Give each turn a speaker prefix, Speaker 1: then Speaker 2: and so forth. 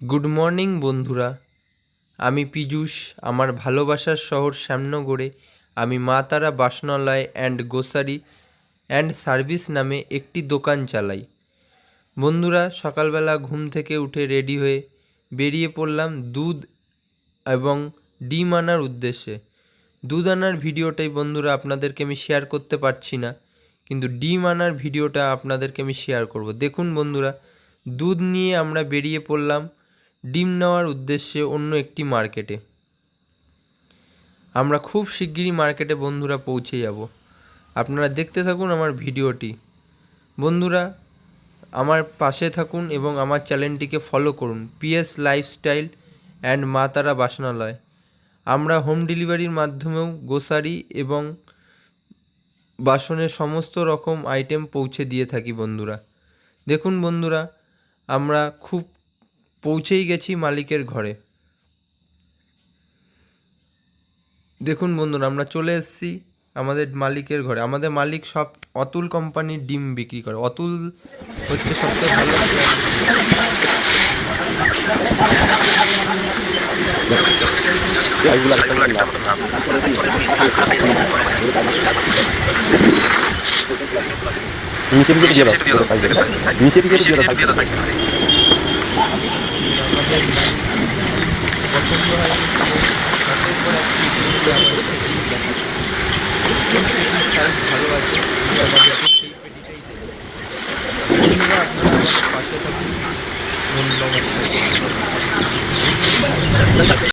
Speaker 1: Good morning বন্ধুরা, আমি পীযূষ। আমার ভালোবাসার শহর শ্যামনগরে আমি মা তারা বাসনালয় অ্যান্ড গ্রোসারি অ্যান্ড সার্ভিস নামে একটি দোকান চালাই। বন্ধুরা, সকালবেলা ঘুম থেকে উঠে রেডি হয়ে বেরিয়ে পড়লাম দুধ এবং ডিম আনার উদ্দেশ্যে। দুধ আনার ভিডিওটাই বন্ধুরা আপনাদেরকে আমি শেয়ার করতে পারছি না, কিন্তু ডিম আনার ভিডিওটা আপনাদেরকে আমি শেয়ার করব। দেখুন বন্ধুরা, দুধ নিয়ে আমরা বেরিয়ে পড়লাম ডিম নেওয়ার উদ্দেশ্যে অন্য একটি মার্কেটে। আমরা খুব শিগগিরই মার্কেটে বন্ধুরা পৌঁছে যাব। আপনারা দেখতে থাকুন আমার ভিডিওটি। বন্ধুরা, আমার পাশে থাকুন এবং আমার চ্যানেলটিকে ফলো করুন, পিএস লাইফস্টাইল অ্যান্ড মা তারা বাসনালয়। আমরা হোম ডেলিভারির মাধ্যমেও গ্রোসারি এবং বাসনের সমস্ত রকম আইটেম পৌঁছে দিয়ে থাকি বন্ধুরা। দেখুন বন্ধুরা, আমরা খুব পৌঁছেই গেছি মালিকের ঘরে। দেখুন বন্ধুরা, আমরা চলে এসেছি আমাদের মালিকের ঘরে। আমাদের মালিক সব অতুল কোম্পানির ডিম বিক্রি করে। অতুল হচ্ছে সবচেয়ে ভালো পছন্দ হয়। সাইজ ভালো আছে, আমাদেরকে সেই পেটিটাই দেবে। বন্ধুরা, আপনারা আমাদের পাশে থাকুন। ধন্যবাদ।